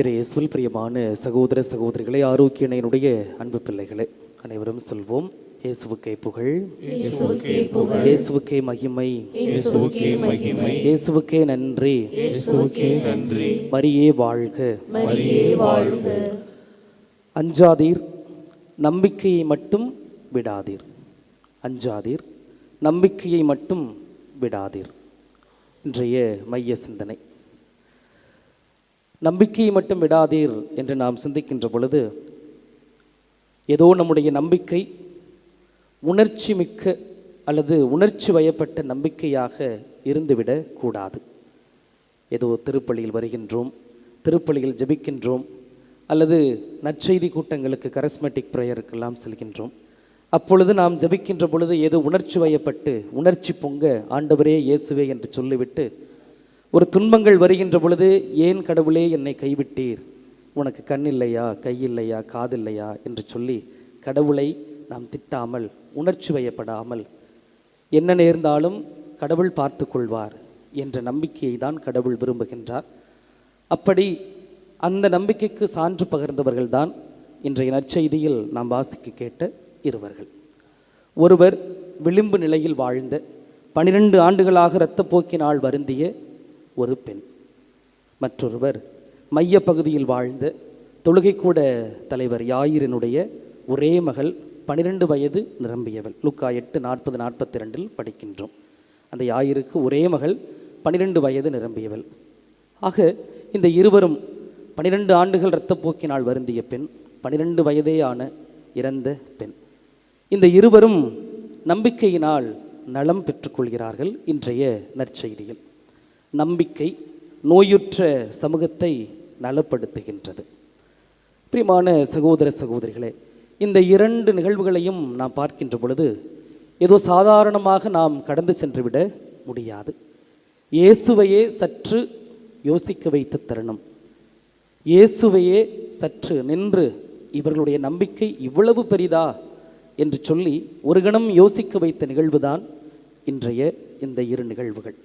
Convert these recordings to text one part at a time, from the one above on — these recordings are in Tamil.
இயேசுவில் பிரியமான சகோதர சகோதரிகளே, ஆரோக்கிய இணையனுடைய அன்பு பிள்ளைகளே, அனைவரும் சொல்வோம்: இயேசுவுக்கே புகழ், இயேசுவுக்கே மகிமை, இயேசுவுக்கே நன்றி, மரியே வாழ்க. அஞ்சாதீர், நம்பிக்கையை மட்டும் விடாதீர். அஞ்சாதீர், நம்பிக்கையை மட்டும் விடாதீர். இன்றைய மைய சிந்தனை, நம்பிக்கையை மட்டும் விடாதீர் என்று நாம் சிந்திக்கின்ற பொழுது, ஏதோ நம்முடைய நம்பிக்கை உணர்ச்சி மிக்க அல்லது உணர்ச்சி வயப்பட்ட நம்பிக்கையாக இருந்துவிடக் கூடாது. ஏதோ திருப்பலியில் வருகின்றோம், திருப்பலியில் ஜெபிக்கின்றோம், அல்லது நற்செய்தி கூட்டங்களுக்கு கரிஸ்மேட்டிக் ப்ரேயருக்கெல்லாம் செல்கின்றோம். அப்பொழுது நாம் ஜெபிக்கின்ற பொழுது ஏதோ உணர்ச்சி வயப்பட்டு உணர்ச்சி பொங்க ஆண்டவரே இயேசுவே என்று சொல்லிவிட்டு, ஒரு துன்பங்கள் வருகின்ற பொழுது, ஏன் கடவுளே என்னை கைவிட்டீர், உனக்கு கண் இல்லையா, கை இல்லையா, காதில்லையா என்று சொல்லி கடவுளை நாம் திட்டாமல், உணர்ச்சி வயப்படாமல், என்ன நேர்ந்தாலும் கடவுள் பார்த்து கொள்வார் என்ற நம்பிக்கையை தான் கடவுள் விரும்புகின்றார். அப்படி அந்த நம்பிக்கைக்கு சான்று பகிர்ந்தவர்கள்தான் இன்றைய நற்செய்தியில் நாம் வாசிக்க கேட்ட இருவர்கள். ஒருவர் விளிம்பு நிலையில் வாழ்ந்த 12 ஆண்டுகளாக இரத்தப்போக்கினால் வருந்திய ஒரு பெண். மற்றொருவர் மைய பகுதியில் வாழ்ந்த தொழுகை கூட தலைவர் யாயிரனுடைய ஒரே மகள், 12 வயது நிரம்பியவள். லூக்கா 8:40-42 படிக்கின்றோம். அந்த யாயிருக்கு ஒரே மகள், 12 வயது நிரம்பியவள். ஆக இந்த இருவரும் 12 ஆண்டுகள் இரத்தப்போக்கினால் வருந்திய பெண், 12 வயதேயான இறந்த பெண். இந்த இருவரும் நம்பிக்கையினால் நலம் பெற்றுக்கொள்கிறார்கள். இன்றைய நற்செய்தியில் நம்பிக்கை நோயுற்ற சமூகத்தை நலப்படுத்துகின்றது. பிரியமான சகோதர சகோதரிகளே, இந்த 2 நிகழ்வுகளையும் நாம் பார்க்கின்ற பொழுது ஏதோ சாதாரணமாக நாம் கடந்து சென்றுவிட முடியாது. இயேசுவையே சற்று யோசிக்க வைத்த தருணம், இயேசுவையே சற்று நின்று இவர்களுடைய நம்பிக்கை இவ்வளவு பெரிதா என்று சொல்லி ஒரு கணம் யோசிக்க வைத்த நிகழ்வுதான் இன்றைய இந்த 2 நிகழ்வுகள்.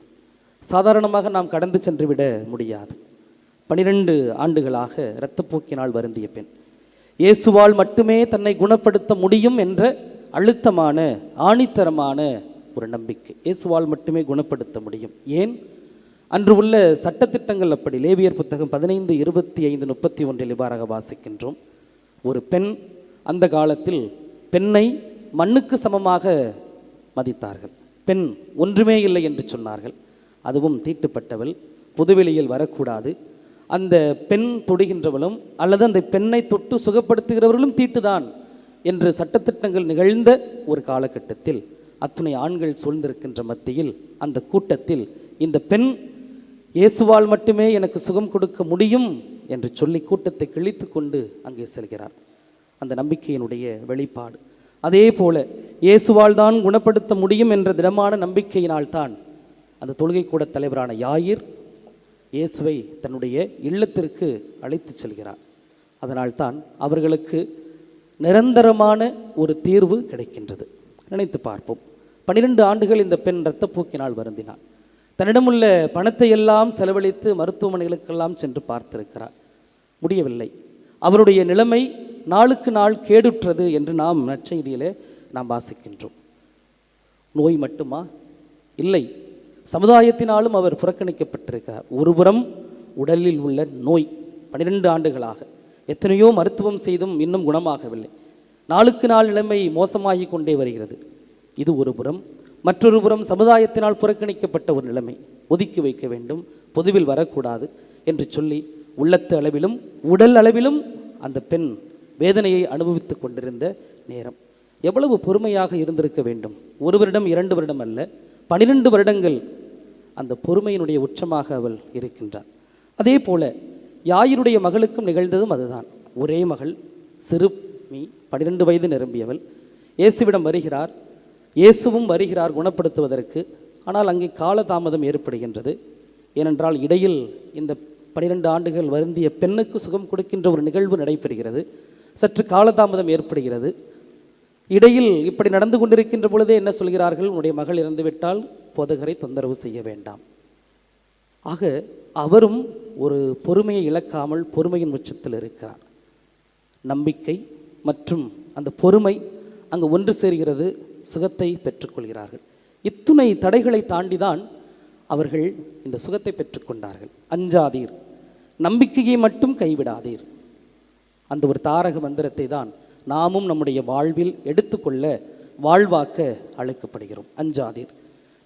சாதாரணமாக நாம் கடந்து சென்றுவிட முடியாது. 12 ஆண்டுகளாக இரத்தப்போக்கினால் வருந்திய பெண், இயேசுவால் மட்டுமே தன்னை குணப்படுத்த முடியும் என்ற அழுத்தமான ஆணித்தரமான ஒரு நம்பிக்கை. இயேசுவால் மட்டுமே குணப்படுத்த முடியும். ஏன்? அன்று உள்ள சட்டத்திட்டங்கள் அப்படி. லேவியர் புத்தகம் 15:25-31 இவ்வாறாக வாசிக்கின்றோம். ஒரு பெண், அந்த காலத்தில் பெண்ணை மண்ணுக்கு சமமாக மதித்தார்கள். பெண் ஒன்றுமே இல்லை என்று சொன்னார்கள். அதுவும் தீட்டுப்பட்டவள், பொதுவெளியில் வரக்கூடாது. அந்த பெண் தொடுகின்றவளும் அல்லது அந்த பெண்ணை தொட்டு சுகப்படுத்துகிறவர்களும் தீட்டுதான் என்று சட்டத்திட்டங்கள் நிகழ்ந்த ஒரு காலகட்டத்தில், அத்துணை ஆண்கள் சூழ்ந்திருக்கின்ற மத்தியில், அந்த கூட்டத்தில் இந்த பெண் இயேசுவால் மட்டுமே எனக்கு சுகம் கொடுக்க முடியும் என்று சொல்லி கூட்டத்தை கிழித்து கொண்டு அங்கே செல்கிறார். அந்த நம்பிக்கையினுடைய வெளிப்பாடு. அதே போல இயேசுவால் தான் குணப்படுத்த முடியும் என்ற திடமான நம்பிக்கையினால்தான் அந்த தொழுகை கூட தலைவரான யாயிர் இயேசுவை தன்னுடைய இல்லத்திற்கு அழைத்து செல்கிறார். அதனால்தான் அவர்களுக்கு நிரந்தரமான ஒரு தீர்வு கிடைக்கின்றது. நினைத்து பார்ப்போம். 12 ஆண்டுகள் இந்த பெண் இரத்தப்போக்கினால் வருந்தினார். தன்னிடமுள்ள பணத்தை எல்லாம் செலவழித்து மருத்துவமனைகளுக்கெல்லாம் சென்று பார்த்திருக்கிறார். முடியவில்லை. அவருடைய நிலைமை நாளுக்கு நாள் கேடுற்றது என்று நாம் நற்செய்தியிலே நாம் வாசிக்கின்றோம். நோய் மட்டுமா? இல்லை, சமுதாயத்தினாலும் அவர் புறக்கணிக்கப்பட்டிருக்கிறார். ஒருபுறம் உடலில் உள்ள நோய், 12 ஆண்டுகளாக எத்தனையோ மருத்துவம் செய்தும் இன்னும் குணமாகவில்லை. நாளுக்கு நாள் நிலைமை மோசமாகி கொண்டே வருகிறது. இது ஒரு புறம். மற்றொரு புறம் சமுதாயத்தினால் புறக்கணிக்கப்பட்ட ஒரு நிலைமை. ஒதுக்கி வைக்க வேண்டும், பொதுவில் வரக்கூடாது என்று சொல்லி உள்ளத்து அளவிலும் உடல் அளவிலும் அந்த பெண் வேதனையை அனுபவித்து கொண்டிருந்த நேரம். எவ்வளவு பொறுமையாக இருந்திருக்க வேண்டும். 1 வருடம் 2 வருடம் அல்ல, 12 வருடங்கள் அந்த பொறுமையினுடைய உச்சமாக அவள் இருக்கின்றார். அதே போல யாயினுடைய மகளுக்கும் நிகழ்ந்ததும் அதுதான். ஒரே மகள், சிறுமி, 12 வயது நிரம்பியவள். இயேசுவிடம் வருகிறார். இயேசுவும் வருகிறார் குணப்படுத்துவதற்கு. ஆனால் அங்கே காலதாமதம் ஏற்படுகின்றது. ஏனென்றால் இடையில் இந்த 12 ஆண்டுகள் வருந்திய பெண்ணுக்கு சுகம் கொடுக்கின்ற ஒரு நிகழ்வு நடைபெறுகிறது. சற்று காலதாமதம் ஏற்படுகிறது. இடையில் இப்படி நடந்து கொண்டிருக்கின்ற பொழுதே என்ன சொல்கிறார்கள்? உன்னுடைய மகள் இறந்துவிட்டால் போதகரை தொந்தரவு செய்ய வேண்டாம். ஆக அவரும் ஒரு பொறுமையை இழக்காமல் பொறுமையின் உச்சத்தில் இருக்கிறார். நம்பிக்கை மற்றும் அந்த பொறுமை அங்கு ஒன்று சேர்கிறது, சுகத்தை பெற்றுக்கொள்கிறார்கள். இத்துணை தடைகளை தாண்டிதான் அவர்கள் இந்த சுகத்தை பெற்றுக்கொண்டார்கள். அஞ்சாதீர், நம்பிக்கையை மட்டும் கைவிடாதீர். அந்த ஒரு தாரக மந்திரத்தை தான் நாமும் நம்முடைய வாழ்வில் எடுத்துக்கொள்ள வாழ்வாக்க அழைக்கப்படுகிறோம். அஞ்சாதீர்,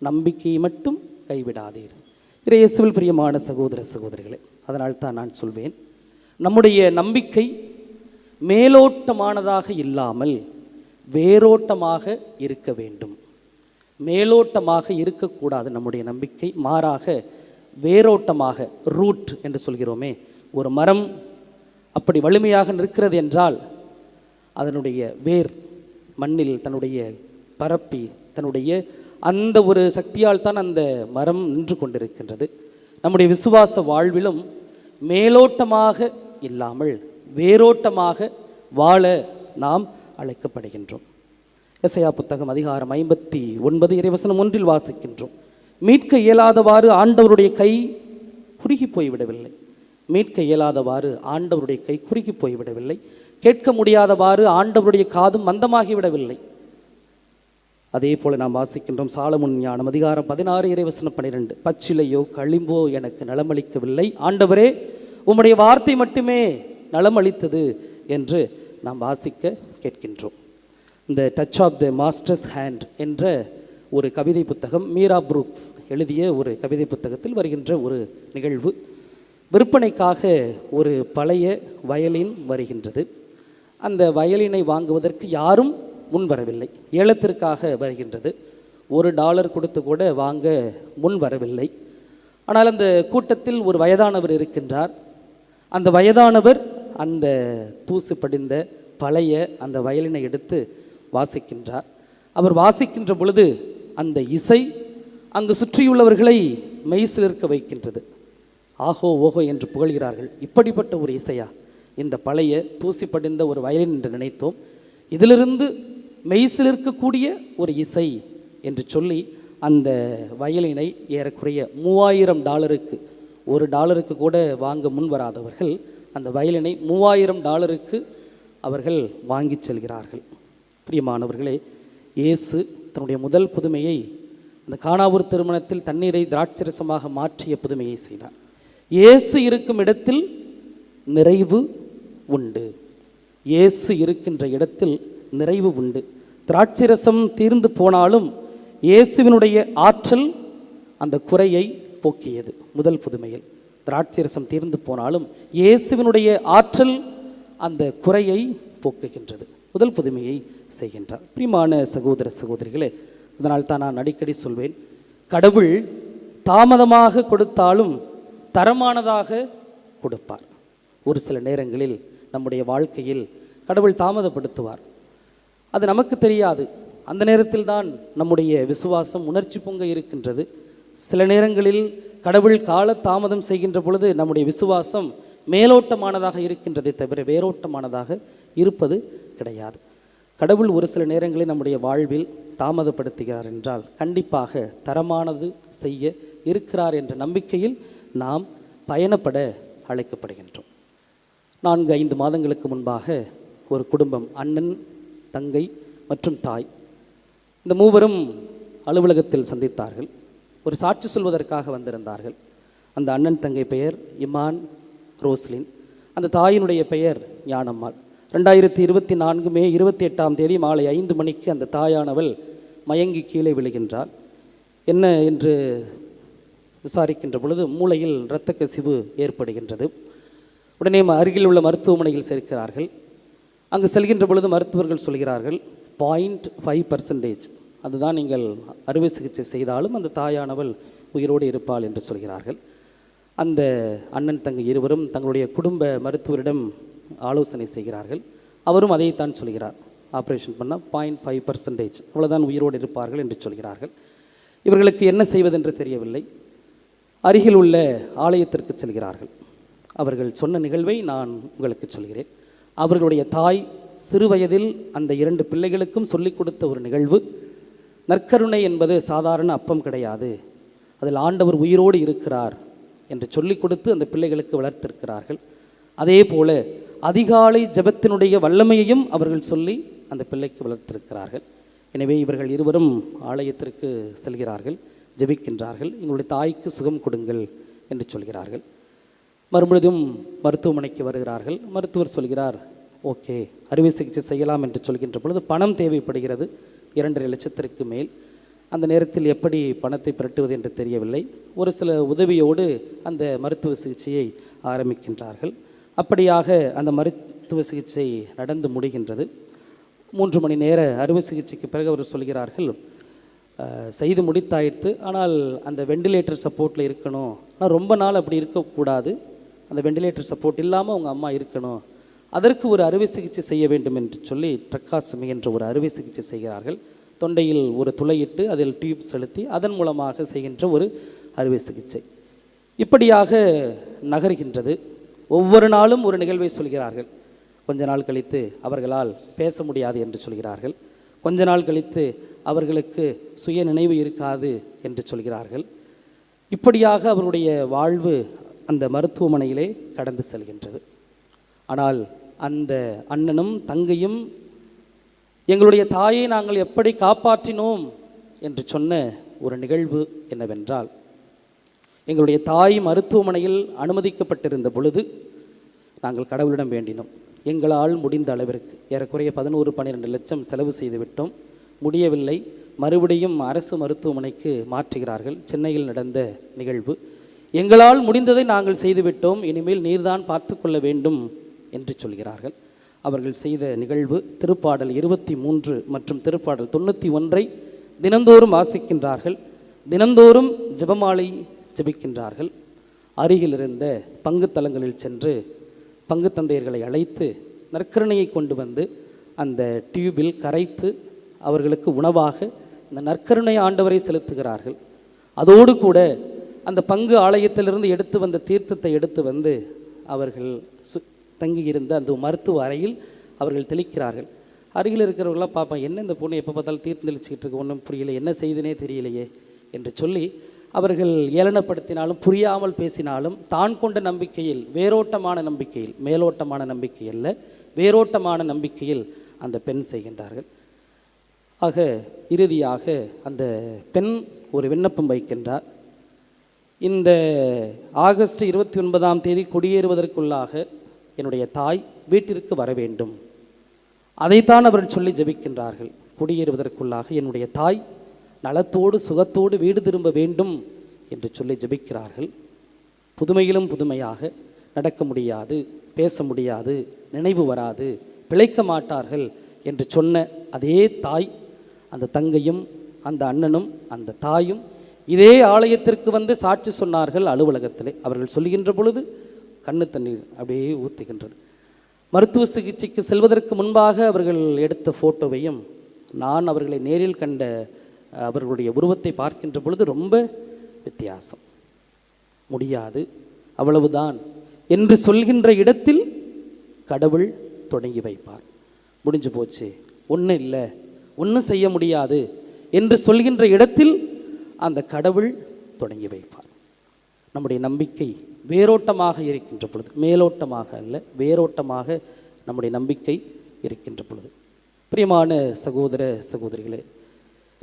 நம்பிக்கையை மட்டும் கைவிடாதீர். இயேசுவில் பிரியமான சகோதர சகோதரிகளே, அதனால் தான் நான் சொல்வேன், நம்முடைய நம்பிக்கை மேலோட்டமானதாக இல்லாமல் வேரோட்டமாக இருக்க வேண்டும். மேலோட்டமாக இருக்கக்கூடாது நம்முடைய நம்பிக்கை, மாறாக வேரோட்டமாக, ரூட் என்று சொல்கிறோமே, ஒரு மரம் அப்படி வலிமையாக நிற்கிறது என்றால் அதனுடைய வேர் மண்ணில் தன்னுடைய பரப்பி தன்னுடைய அந்த ஒரு சக்தியால் தான் அந்த மரம் நின்று கொண்டிருக்கின்றது. நம்முடைய விசுவாச வாழ்விலும் மேலோட்டமாக இல்லாமல் வேரோட்டமாக வாழ நாம் அழைக்கப்படுகின்றோம். எசையா புத்தகம் அதிகாரம் 59 இறைவசனம் 1 வாசிக்கின்றோம். மீட்க இயலாதவாறு ஆண்டவருடைய கை குறுகி போய்விடவில்லை. மீட்க இயலாதவாறு ஆண்டவருடைய கை குறுகி போய்விடவில்லை. கேட்க முடியாதவாறு ஆண்டவருடைய காதும் மந்தமாகிவிடவில்லை. அதே போல நாம் வாசிக்கின்றோம் சாலமோன் ஞானம் அதிகாரம் 16 இறைவசனம் 12. பச்சிலையோ களிம்போ எனக்கு நலமளிக்கவில்லை, ஆண்டவரே உம்முடைய வார்த்தை மட்டுமே நலமளித்தது என்று நாம் வாசிக்க கேட்கின்றோம். இந்த touch of the master's hand என்ற ஒரு கவிதை புத்தகம், மீரா புரூக்ஸ் எழுதிய ஒரு கவிதை புத்தகத்தில் வருகின்ற ஒரு நிகழ்வு. விற்பனைக்காக ஒரு பழைய வயலின் வருகின்றது. அந்த வயலினை வாங்குவதற்கு யாரும் முன் வரவில்லை. ஏலத்திற்காக வருகின்றது. $1 கொடுத்து கூட வாங்க முன் வரவில்லை. ஆனால் அந்த கூட்டத்தில் ஒரு வயதானவர் இருக்கின்றார். அந்த வயதானவர் அந்த தூசு படிந்த பழைய அந்த வயலினை எடுத்து வாசிக்கின்றார். அவர் வாசிக்கின்ற பொழுது அந்த இசை அங்கு சுற்றியுள்ளவர்களை மெய்சிலிருக்க வைக்கின்றது. ஆஹோ ஓஹோ என்று புகழ்கிறார்கள். இப்படிப்பட்ட ஒரு இசையா இந்த பழைய தூசி படிந்த ஒரு வயலின் என்று நினைத்தோம். இதிலிருந்து மெய்சிலிருக்கக்கூடிய ஒரு இசை என்று சொல்லி அந்த வயலினை ஏறக்குறைய $3000, $1 கூட வாங்க முன் வராதவர்கள் அந்த வயலினை $3000 அவர்கள் வாங்கி செல்கிறார்கள். பிரியமானவர்களே, இயேசு தன்னுடைய முதல் புதுமையை அந்த கானாவூர் திருமணத்தில் தண்ணீரை திராட்சரசமாக மாற்றிய புதுமையை செய்தார். இயேசு இருக்கும் இடத்தில் நிறைவு உண்டு. இயேசு இருக்கின்ற இடத்தில் நிறைவு உண்டு. திராட்சரசம் தீர்ந்து போனாலும் இயேசுவினுடைய ஆற்றல் அந்த குறையை போக்கியது. முதல் புதுமையில் திராட்சரசம் தீர்ந்து போனாலும் இயேசுவினுடைய ஆற்றல் அந்த குறையை போக்குகின்றது. முதல் புதுமையை செய்கின்றார். பிரியமான சகோதர சகோதரிகளே, அதனால் தான் நான் அடிக்கடி சொல்வேன், கடவுள் தாமதமாக கொடுத்தாலும் தரமானதாக கொடுப்பார். ஒரு சில நேரங்களில் நம்முடைய வாழ்க்கையில் கடவுள் தாமதப்படுத்துவார். அது நமக்கு தெரியாது. அந்த நேரத்தில் தான் நம்முடைய விசுவாசம் உணர்ச்சி பொங்க இருக்கின்றது. சில நேரங்களில் கடவுள் கால தாமதம் செய்கின்ற பொழுது நம்முடைய விசுவாசம் மேலோட்டமானதாக இருக்கின்றதை தவிர வேரோட்டமானதாக இருப்பது கிடையாது. கடவுள் ஒரு சில நேரங்களில் நம்முடைய வாழ்வில் தாமதப்படுத்துகிறார் என்றால் கண்டிப்பாக தரமானது செய்ய இருக்கிறார் என்ற நம்பிக்கையில் நாம் பயணப்பட அழைக்கப்படுகின்றோம். 4-5 மாதங்களுக்கு முன்பாக ஒரு குடும்பம், அண்ணன், தங்கை மற்றும் தாய், இந்த மூவரும் அலுவலகத்தில் சந்தித்தார்கள். ஒரு சாட்சி சொல்வதற்காக வந்திருந்தார்கள். அந்த அண்ணன் தங்கை பெயர் இமான் ரோஸ்லின், அந்த தாயினுடைய பெயர் ஞானம்மாள். 2024 மே 28 மாலை 5 மணிக்கு அந்த தாயானவள் மயங்கி கீழே விழுகின்றார். என்ன என்று விசாரிக்கின்ற பொழுது மூளையில் இரத்த கசிவு ஏற்படுகின்றது. உடனே அருகில் உள்ள மருத்துவமனையில் சேர்க்கிறார்கள். அங்கு செல்கின்ற பொழுது மருத்துவர்கள் சொல்கிறார்கள் 0.5%, அதுதான் நீங்கள் அறுவை சிகிச்சை செய்தாலும் அந்த தாயானவள் உயிரோடு இருப்பாள் என்று சொல்கிறார்கள். அந்த அண்ணன் தங்கை இருவரும் தங்களுடைய குடும்ப மருத்துவரிடம் ஆலோசனை செய்கிறார்கள். அவரும் அதைத்தான் சொல்கிறார், ஆப்ரேஷன் பண்ணால் 0.5%, அவ்வளோதான் உயிரோடு இருப்பார்கள் என்று சொல்கிறார்கள். இவர்களுக்கு என்ன செய்வதென்று தெரியவில்லை. அருகில் உள்ள ஆலயத்திற்கு செல்கிறார்கள். அவர்கள் சொன்ன நிகழ்வை நான் உங்களுக்கு சொல்கிறேன். அவர்களுடைய தாய் சிறுவயதில் அந்த 2 பிள்ளைகளுக்கும் சொல்லிக் கொடுத்த ஒரு நிகழ்வு, நற்கருணை என்பது சாதாரண அப்பம் கிடையாது, அதில் ஆண்டவர் உயிரோடு இருக்கிறார், என்று சொல்லிக் கொடுத்து அந்த பிள்ளைகளுக்கு வளர்த்திருக்கிறார்கள். அதே போல அதிகாலை ஜெபத்தினுடைய வல்லமையையும் அவர்கள் சொல்லி அந்த பிள்ளைக்கு வளர்த்திருக்கிறார்கள். எனவே இவர்கள் இருவரும் ஆலயத்திற்கு செல்கிறார்கள், ஜெபிக்கின்றார்கள். எங்களுடைய தாய்க்கு சுகம் கொடுங்கள் என்று சொல்கிறார்கள். மறுபடியும் மருத்துவமனைக்கு வருகிறார்கள். மருத்துவர் சொல்கிறார், ஓகே, அறுவை சிகிச்சை செய்யலாம் என்று சொல்கின்ற பொழுது பணம் தேவைப்படுகிறது, 2.5 லட்சத்திற்கு மேல். அந்த நேரத்தில் எப்படி பணத்தை திரட்டுவது என்று தெரியவில்லை. ஒரு சில உதவியோடு அந்த மருத்துவ சிகிச்சையை ஆரம்பிக்கின்றார்கள். அப்படியாக அந்த மருத்துவ சிகிச்சை நடந்து முடிகின்றது. 3 மணி நேர அறுவை சிகிச்சைக்கு பிறகு அவர் சொல்கிறார்கள், செய்து முடித்தாயிற்று, ஆனால் அந்த வெண்டிலேட்டர் சப்போர்ட்டில் இருக்கணும், ஆனால் ரொம்ப நாள் அப்படி இருக்கக்கூடாது, அந்த வெண்டிலேட்டர் சப்போர்ட் இல்லாமல் உங்கள் அம்மா இருக்கணும், அதற்கு ஒரு அறுவை சிகிச்சை செய்ய வேண்டும் என்று சொல்லி ட்ரக்காசமி என்ற ஒரு அறுவை சிகிச்சை செய்கிறார்கள். தொண்டையில் ஒரு துளையிட்டு அதில் டியூப் செலுத்தி அதன் மூலமாக செய்கின்ற ஒரு அறுவை சிகிச்சை. இப்படியாக நகர்கின்றது. ஒவ்வொரு நாளும் ஒரு நிகழ்வை சொல்கிறார்கள். கொஞ்ச நாள் கழித்து அவர்களால் பேச முடியாது என்று சொல்கிறார்கள். கொஞ்ச நாள் கழித்து அவர்களுக்கு சுய நினைவு இருக்காது என்று சொல்கிறார்கள். இப்படியாக அவருடைய வாழ்வு அந்த மருத்துவமனையிலே கடந்து செல்கின்றது. ஆனால் அந்த அண்ணனும் தங்கையும் எங்களுடைய தாயை நாங்கள் எப்படி காப்பாற்றினோம் என்று சொன்ன ஒரு நிகழ்வு என்னவென்றால், எங்களுடைய தாய் மருத்துவமனையில் அனுமதிக்கப்பட்டிருந்த பொழுது நாங்கள் கடவுளிடம் வேண்டினோம். எங்களால் முடிந்த அளவிற்கு ஏறக்குறைய 11-12 லட்சம் செலவு செய்துவிட்டோம், முடியவில்லை. மறுபடியும் அரசு மருத்துவமனைக்கு மாற்றுகிறார்கள். சென்னையில் நடந்த நிகழ்வு. எங்களால் முடிந்ததை நாங்கள் செய்துவிட்டோம், இனிமேல் நீர்தான் பார்த்து கொள்ள வேண்டும் என்று சொல்கிறார்கள். அவர்கள் செய்த நிகழ்வு திருப்பாடல் 23 மற்றும் திருப்பாடல் 91 தினந்தோறும் வாசிக்கின்றார்கள். தினந்தோறும் ஜெபமாலை ஜெபிக்கின்றார்கள். அருகில் இருந்த பங்கு தலங்களில் சென்று பங்கு தந்தையர்களை அழைத்து நற்கருணையை கொண்டு வந்து அந்த டியூபில் கரைத்து அவர்களுக்கு உணவாக அந்த நற்கருணை ஆண்டவரை செலுத்துகிறார்கள். அதோடு கூட அந்த பங்கு ஆலயத்திலிருந்து எடுத்து வந்த தீர்த்தத்தை எடுத்து வந்து அவர்கள் தங்கியிருந்த அந்த மருத்துவ அறையில் அவர்கள் தெளிக்கிறார்கள். அருகில் இருக்கிறவர்களாம் பார்ப்பேன், என்ன இந்த பொண்ணு எப்போ பார்த்தாலும் தீர்த்தம் தெளிச்சிக்கிட்டு இருக்கு, ஒன்றும் புரியலை, என்ன செய்துனே தெரியலையே என்று சொல்லி அவர்கள் ஏளனப்படுத்தினாலும் புரியாமல் பேசினாலும் தான் கொண்ட நம்பிக்கையில், வேரோட்டமான நம்பிக்கையில், மேலோட்டமான நம்பிக்கை அல்ல, வேரோட்டமான நம்பிக்கையில் அந்த பெண் செய்கின்றார்கள். ஆக இறுதியாக அந்த பெண் ஒரு விண்ணப்பம் வைக்கின்றார். இந்த ஆகஸ்ட் 29ஆம் தேதி குடியேறுவதற்குள்ளாக என்னுடைய தாய் வீட்டிற்கு வர வேண்டும். அதைத்தான் அவர்கள் சொல்லி ஜெபிக்கின்றார்கள். குடியேறுவதற்குள்ளாக என்னுடைய தாய் நலத்தோடு சுகத்தோடு வீடு திரும்ப வேண்டும் என்று சொல்லி ஜெபிக்கிறார்கள். புதுமையிலும் புதுமையாக, நடக்க முடியாது, பேச முடியாது, நினைவு வராது, பிழைக்க மாட்டார்கள் என்று சொன்ன அதே தாய், அந்த தங்கையும் அந்த அண்ணனும் அந்த தாயும் இதே ஆலயத்திற்கு வந்து சாட்சி சொன்னார்கள் அலுவலகத்திலே. அவர்கள் சொல்லுகின்ற பொழுது கண்ணு தண்ணீர் அப்படியே ஊற்றுகின்றது. மருத்துவ சிகிச்சைக்கு செல்வதற்கு முன்பாக அவர்கள் எடுத்த ஃபோட்டோவையும் நான் அவர்களை நேரில் கண்ட அவர்களுடைய உருவத்தை பார்க்கின்ற பொழுது ரொம்ப வித்தியாசம். முடியாது, அவ்வளவுதான் என்று சொல்கின்ற இடத்தில் கடவுள் தொடங்கி வைப்பார். முடிஞ்சு போச்சு, ஒன்றும் இல்லை, ஒன்றும் செய்ய முடியாது என்று சொல்கின்ற இடத்தில் அந்த கடவுள் தொடங்கி வைப்பார். நம்முடைய நம்பிக்கை வேரோட்டமாக இருக்கின்ற பொழுது, மேலோட்டமாக அல்ல, வேரோட்டமாக நம்முடைய நம்பிக்கை இருக்கின்ற பொழுது, பிரியமான சகோதர சகோதரிகளே,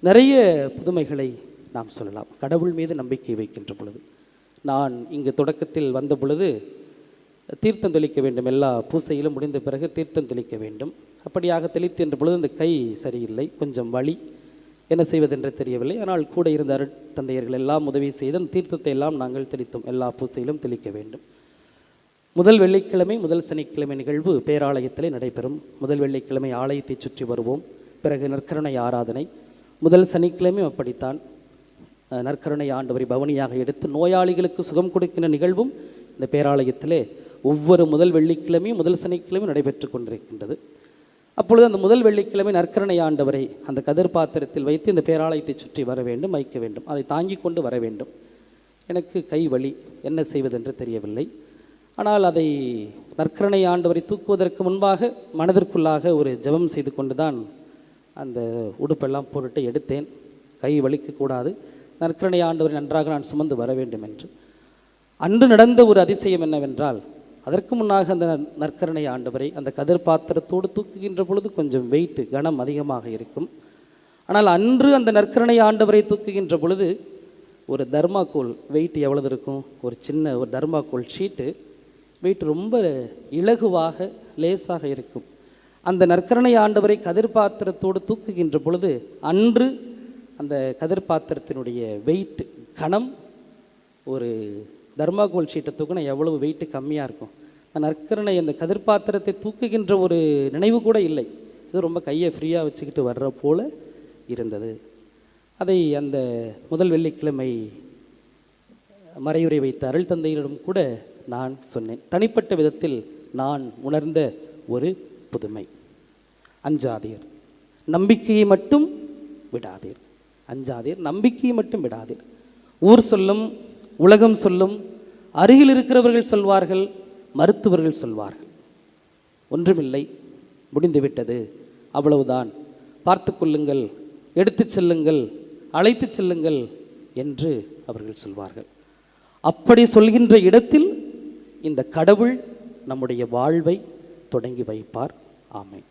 நிறைய புதுமைகளை நாம் சொல்லலாம் கடவுள் மீது நம்பிக்கை வைக்கின்ற பொழுது. நான் இங்கு தொடக்கத்தில் வந்த பொழுது தீர்த்தம் தெளிக்க வேண்டும், எல்லா பூசையிலும் முடிந்த பிறகு தீர்த்தம் தெளிக்க வேண்டும். அப்படியாக தெளிக்கின்ற பொழுது இந்த கை சரியில்லை, கொஞ்சம் வலி, என்ன செய்வதென்று தெரியவில்லை. ஆனால் கூட இருந்த அருட்தந்தையர்கள் எல்லாம் உதவி செய்து அந்த தீர்த்தத்தை எல்லாம் நாங்கள் தெளித்தோம். எல்லா பூசையிலும் தெளிக்க வேண்டும். முதல் வெள்ளிக்கிழமை, முதல் சனிக்கிழமை நிகழ்வு பேராலயத்திலே நடைபெறும். முதல் வெள்ளிக்கிழமை ஆலயத்தை சுற்றி வருவோம். பிறகு நற்கருணை ஆராதனை. முதல் சனிக்கிழமை அப்படித்தான் நற்கருணை ஆண்டவரை பவனியாக எடுத்து நோயாளிகளுக்கு சுகம் கொடுக்கின்ற நிகழ்வும் இந்த பேராலயத்திலே ஒவ்வொரு முதல் வெள்ளிக்கிழமையும் முதல் சனிக்கிழமையும் நடைபெற்று கொண்டிருக்கின்றது. அப்பொழுது அந்த முதல் வெள்ளிக்கிழமை நற்கருணை ஆண்டவரை அந்த கதிர் பாத்திரத்தில் வைத்து இந்த பேராலயத்தை சுற்றி வர வேண்டும், வைக்க வேண்டும், அதை தாங்கி கொண்டு வர வேண்டும். எனக்கு கை வலி, என்ன செய்வதென்று தெரியவில்லை. ஆனால் அதை நற்கருணை ஆண்டவரை தூக்குவதற்கு முன்பாக மனதிற்குள்ளாக ஒரு ஜெபம் செய்து கொண்டு தான் அந்த உடுப்பெல்லாம் போட்டு எடுத்தேன். கை வலிக்கக்கூடாது, நற்கருணை ஆண்டவரை நன்றாக நான் சுமந்து வர வேண்டும் என்று. அன்று நடந்த ஒரு அதிசயம் என்னவென்றால், அதற்கு முன்னாக அந்த நற்கருணை ஆண்டவரை அந்த கதிர் பாத்திரத்தோடு தூக்குகின்ற பொழுது கொஞ்சம் வெயிட் கனம் அதிகமாக இருக்கும். ஆனால் அன்று அந்த நற்கருணை ஆண்டவரை தூக்குகின்ற பொழுது ஒரு தர்மாக்கோல் வெயிட் எவ்வளவு இருக்கும், ஒரு சின்ன ஒரு தர்மாக்கோல் ஷீட்டு வெயிட் ரொம்ப இலகுவாக லேசாக இருக்கும். அந்த நற்கருணை ஆண்டவரை கதிர் பாத்திரத்தோடு தூக்குகின்ற பொழுது அன்று அந்த கதிர் பாத்திரத்தினுடைய வெயிட் கனம் ஒரு தர்மாகோல் ஷீட்டை தூக்கினா எவ்வளவு வெயிட்டு கம்மியாக இருக்கும். அந்த நற்கருணை அந்த கதிர் பாத்திரத்தை தூக்குகின்ற ஒரு நினைவு கூட இல்லை. இது ரொம்ப கையை ஃப்ரீயாக வச்சுக்கிட்டு வர்ற போல இருந்தது. அதை அந்த முதல் வெள்ளிக்கிழமை மறையுரை வைத்த அருள் தந்தையிடம் கூட நான் சொன்னேன். தனிப்பட்ட விதத்தில் நான் உணர்ந்த ஒரு புதுமை. அஞ்சாதீர், நம்பிக்கையை மட்டும் விடாதீர். அஞ்சாதீர், நம்பிக்கையை மட்டும் விடாதீர். ஊர் சொல்லும், உலகம் சொல்லும், அருகில் இருக்கிறவர்கள் சொல்வார்கள், மருத்துவர்கள் சொல்வார்கள், ஒன்றுமில்லை, முடிந்துவிட்டது, அவ்வளவுதான், பார்த்து கொள்ளுங்கள், எடுத்து செல்லுங்கள், அழைத்து செல்லுங்கள் என்று அவர்கள் சொல்வார்கள். அப்படி சொல்கின்ற இடத்தில் இந்த கடவுள் நம்முடைய வாழ்வை தொடங்கி வைப்பார். ஆமென்.